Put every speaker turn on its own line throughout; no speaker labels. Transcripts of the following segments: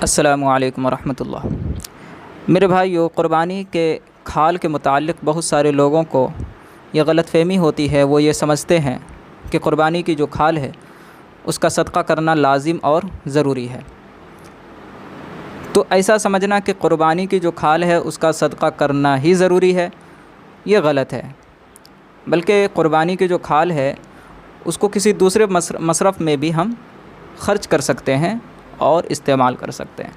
السلام علیکم ورحمۃ اللہ۔ میرے بھائیو، قربانی کے کھال کے متعلق بہت سارے لوگوں کو یہ غلط فہمی ہوتی ہے۔ وہ یہ سمجھتے ہیں کہ قربانی کی جو کھال ہے اس کا صدقہ کرنا لازم اور ضروری ہے۔ تو ایسا سمجھنا کہ قربانی کی جو کھال ہے اس کا صدقہ کرنا ہی ضروری ہے، یہ غلط ہے۔ بلکہ قربانی کی جو کھال ہے اس کو کسی دوسرے مصرف میں بھی ہم خرچ کر سکتے ہیں اور استعمال کر سکتے ہیں۔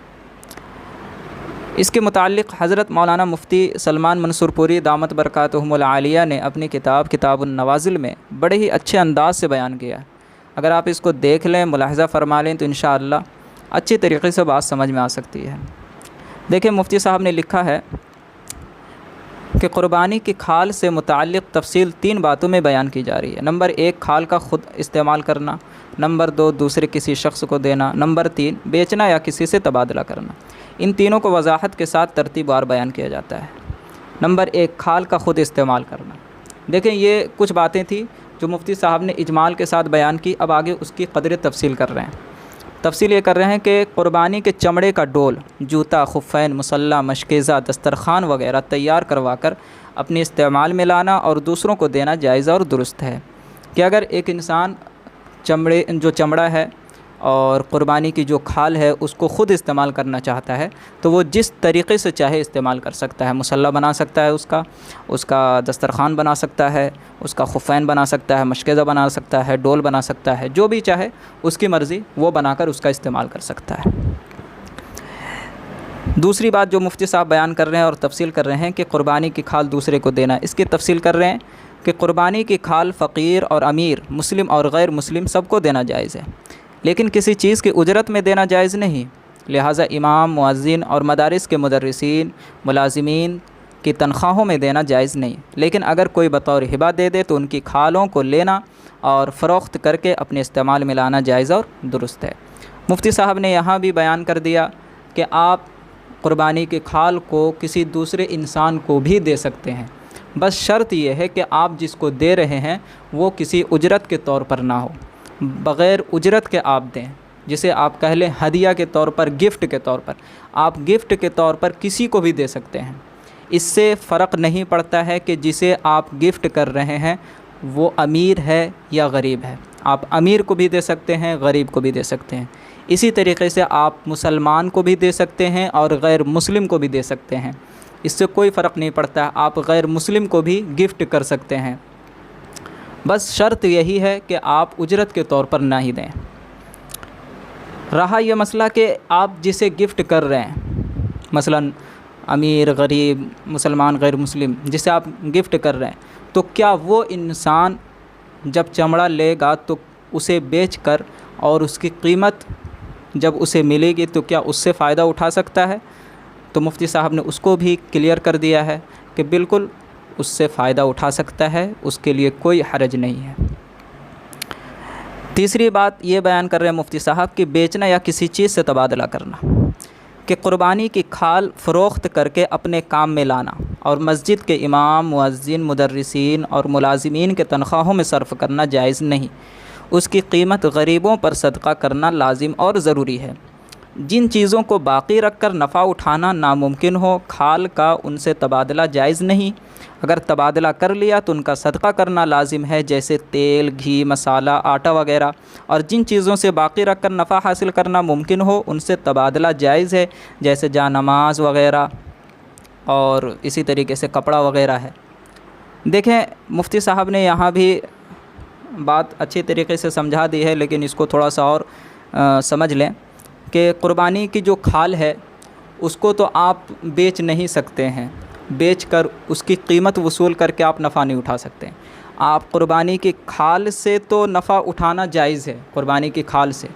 اس کے متعلق حضرت مولانا مفتی سلمان منصور پوری دامت برکاتہم العالیہ نے اپنی کتاب النوازل میں بڑے ہی اچھے انداز سے بیان کیا ہے۔ اگر آپ اس کو دیکھ لیں، ملاحظہ فرما لیں تو انشاءاللہ اچھی طریقے سے بات سمجھ میں آ سکتی ہے۔ دیکھیں، مفتی صاحب نے لکھا ہے کہ قربانی کی کھال سے متعلق تفصیل 3 باتوں میں بیان کی جا رہی ہے۔ نمبر 1، کھال کا خود استعمال کرنا۔ نمبر 2، دوسرے کسی شخص کو دینا۔ نمبر 3، بیچنا یا کسی سے تبادلہ کرنا۔ ان تینوں کو وضاحت کے ساتھ ترتیب وار بیان کیا جاتا ہے۔ نمبر 1، کھال کا خود استعمال کرنا۔ دیکھیں، یہ کچھ باتیں تھیں جو مفتی صاحب نے اجمال کے ساتھ بیان کی، اب آگے اس کی قدر تفصیل کر رہے ہیں۔ تفصیل یہ کر رہے ہیں کہ قربانی کے چمڑے کا ڈول، جوتا، خفین، مصلی، مشکیزہ، دسترخوان وغیرہ تیار کروا کر اپنے استعمال میں لانا اور دوسروں کو دینا جائز اور درست ہے۔ کہ اگر ایک انسان چمڑا ہے اور قربانی کی جو کھال ہے اس کو خود استعمال کرنا چاہتا ہے تو وہ جس طریقے سے چاہے استعمال کر سکتا ہے۔ مصلی بنا سکتا ہے، اس کا دسترخوان بنا سکتا ہے، اس کا خفین بنا سکتا ہے، مشکیزہ بنا سکتا ہے، ڈول بنا سکتا ہے، جو بھی چاہے اس کی مرضی وہ بنا کر اس کا استعمال کر سکتا ہے۔ دوسری بات جو مفتی صاحب بیان کر رہے ہیں اور تفصیل کر رہے ہیں کہ قربانی کی کھال دوسرے کو دینا، اس کی تفصیل کر رہے ہیں کہ قربانی کی کھال فقیر اور امیر، مسلم اور غیر مسلم سب کو دینا جائز ہے، لیکن کسی چیز کی اجرت میں دینا جائز نہیں۔ لہٰذا امام، مؤذن اور مدارس کے مدرسین، ملازمین کی تنخواہوں میں دینا جائز نہیں، لیکن اگر کوئی بطور ہبہ دے دے تو ان کی کھالوں کو لینا اور فروخت کر کے اپنے استعمال میں لانا جائز اور درست ہے۔ مفتی صاحب نے یہاں بھی بیان کر دیا کہ آپ قربانی کی کھال کو کسی دوسرے انسان کو بھی دے سکتے ہیں، بس شرط یہ ہے کہ آپ جس کو دے رہے ہیں وہ کسی اجرت کے طور پر نہ ہو، بغیر اجرت کے آپ دیں، جسے آپ کہہ لیں ہدیہ کے طور پر، گفٹ کے طور پر۔ آپ گفٹ کے طور پر کسی کو بھی دے سکتے ہیں، اس سے فرق نہیں پڑتا ہے کہ جسے آپ گفٹ کر رہے ہیں وہ امیر ہے یا غریب ہے۔ آپ امیر کو بھی دے سکتے ہیں، غریب کو بھی دے سکتے ہیں۔ اسی طریقے سے آپ مسلمان کو بھی دے سکتے ہیں اور غیر مسلم کو بھی دے سکتے ہیں، اس سے کوئی فرق نہیں پڑتا۔ آپ غیر مسلم کو بھی گفٹ کر سکتے ہیں، بس شرط یہی ہے کہ آپ اجرت کے طور پر نہ ہی دیں۔ رہا یہ مسئلہ کہ آپ جسے گفٹ کر رہے ہیں، مثلا امیر، غریب، مسلمان، غیر مسلم، جسے آپ گفٹ کر رہے ہیں، تو کیا وہ انسان جب چمڑا لے گا تو اسے بیچ کر اور اس کی قیمت جب اسے ملے گی تو کیا اس سے فائدہ اٹھا سکتا ہے؟ تو مفتی صاحب نے اس کو بھی کلیئر کر دیا ہے کہ بالکل اس سے فائدہ اٹھا سکتا ہے، اس کے لیے کوئی حرج نہیں ہے۔ تیسری بات یہ بیان کر رہے ہیں مفتی صاحب کہ بیچنا یا کسی چیز سے تبادلہ کرنا، کہ قربانی کی کھال فروخت کر کے اپنے کام میں لانا اور مسجد کے امام، مؤذن، مدرسین اور ملازمین کے تنخواہوں میں صرف کرنا جائز نہیں۔ اس کی قیمت غریبوں پر صدقہ کرنا لازم اور ضروری ہے۔ جن چیزوں کو باقی رکھ کر نفع اٹھانا ناممکن ہو، کھال کا ان سے تبادلہ جائز نہیں۔ اگر تبادلہ کر لیا تو ان کا صدقہ کرنا لازم ہے، جیسے تیل، گھی، مسالہ، آٹا وغیرہ۔ اور جن چیزوں سے باقی رکھ کر نفع حاصل کرنا ممکن ہو ان سے تبادلہ جائز ہے، جیسے جانماز وغیرہ، اور اسی طریقے سے کپڑا وغیرہ ہے۔ دیکھیں، مفتی صاحب نے یہاں بھی بات اچھی طریقے سے سمجھا دی ہے، لیکن اس کو تھوڑا سا اور سمجھ لیں کہ قربانی کی جو کھال ہے اس کو تو آپ بیچ نہیں سکتے ہیں، بیچ کر اس کی قیمت وصول کر کے آپ نفع نہیں اٹھا سکتے ہیں۔ آپ قربانی کی کھال سے تو نفع اٹھانا جائز ہے، قربانی کی کھال سے،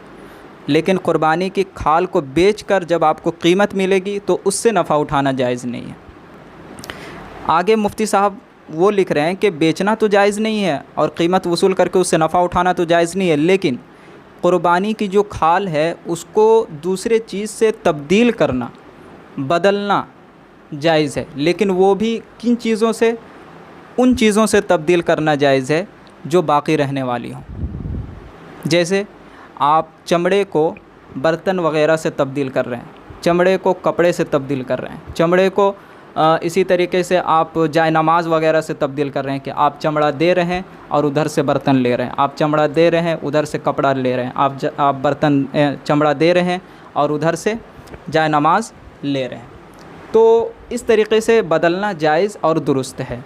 لیکن قربانی کی کھال کو بیچ کر جب آپ کو قیمت ملے گی تو اس سے نفع اٹھانا جائز نہیں ہے۔ آگے مفتی صاحب وہ لکھ رہے ہیں کہ بیچنا تو جائز نہیں ہے اور قیمت وصول کر کے اس سے نفع اٹھانا تو جائز نہیں ہے، لیکن قربانی کی جو کھال ہے اس کو دوسرے چیز سے تبدیل کرنا، بدلنا جائز ہے، لیکن وہ بھی کن چیزوں سے؟ ان چیزوں سے تبدیل کرنا جائز ہے جو باقی رہنے والی ہوں۔ جیسے آپ چمڑے کو برتن وغیرہ سے تبدیل کر رہے ہیں، چمڑے کو کپڑے سے تبدیل کر رہے ہیں، چمڑے کو اسی طریقے سے آپ جائے نماز وغیرہ سے تبدیل کر رہے ہیں کہ آپ چمڑا دے رہے ہیں اور ادھر سے برتن لے رہے ہیں، آپ چمڑا دے رہے ہیں ادھر سے کپڑا لے رہے ہیں، آپ برتن چمڑا دے رہے ہیں اور ادھر سے جائے نماز لے رہے ہیں۔ تو اس طریقے سے بدلنا جائز اور درست ہے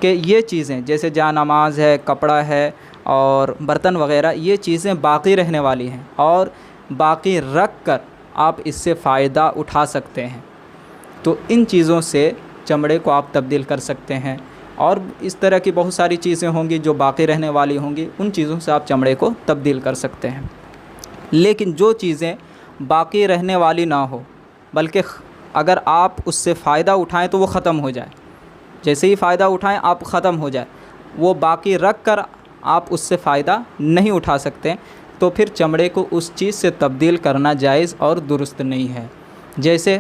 کہ یہ چیزیں جیسے جائے نماز ہے، کپڑا ہے اور برتن وغیرہ، یہ چیزیں باقی رہنے والی ہیں اور باقی رکھ کر آپ اس سے فائدہ اٹھا سکتے ہیں۔ تو ان چیزوں سے چمڑے کو آپ تبدیل کر سکتے ہیں، اور اس طرح کی بہت ساری چیزیں ہوں گی جو باقی رہنے والی ہوں گی، ان چیزوں سے آپ چمڑے کو تبدیل کر سکتے ہیں۔ لیکن جو چیزیں باقی رہنے والی نہ ہو، بلکہ اگر آپ اس سے فائدہ اٹھائیں تو وہ ختم ہو جائے، جیسے ہی فائدہ اٹھائیں آپ ختم ہو جائے، وہ باقی رکھ کر آپ اس سے فائدہ نہیں اٹھا سکتے، تو پھر چمڑے کو اس چیز سے تبدیل کرنا جائز اور درست نہیں ہے۔ جیسے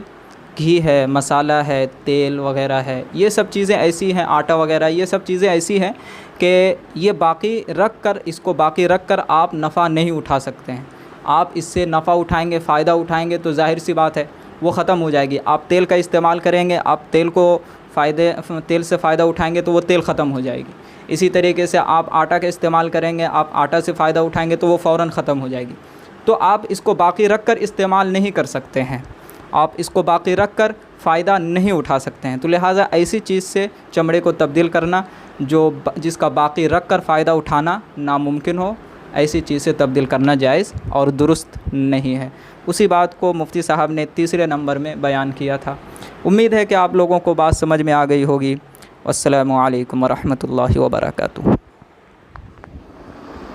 گھی ہے، مسالہ ہے، تیل وغیرہ ہے، یہ سب چیزیں ایسی ہیں، آٹا وغیرہ، یہ سب چیزیں ایسی ہیں کہ یہ باقی رکھ کر، اس کو باقی رکھ کر آپ نفع نہیں اٹھا سکتے ہیں۔ آپ اس سے نفع اٹھائیں گے، فائدہ اٹھائیں گے تو ظاہر سی بات ہے وہ ختم ہو جائے گی۔ آپ تیل کا استعمال کریں گے، آپ تیل سے فائدہ اٹھائیں گے تو وہ تیل ختم ہو جائے گی۔ اسی طریقے سے آپ آٹا کا استعمال کریں گے، آپ آٹا سے فائدہ اٹھائیں گے تو وہ فوراً ختم ہو جائے گی۔ تو آپ اس کو باقی رکھ کر استعمال نہیں کر سکتے ہیں، آپ اس کو باقی رکھ کر فائدہ نہیں اٹھا سکتے ہیں۔ تو لہٰذا ایسی چیز سے چمڑے کو تبدیل کرنا جس کا باقی رکھ کر فائدہ اٹھانا ناممکن ہو، ایسی چیز سے تبدیل کرنا جائز اور درست نہیں ہے۔ اسی بات کو مفتی صاحب نے تیسرے نمبر میں بیان کیا تھا۔ امید ہے کہ آپ لوگوں کو بات سمجھ میں آ گئی ہوگی۔ السلام علیکم ورحمۃ اللہ وبرکاتہ۔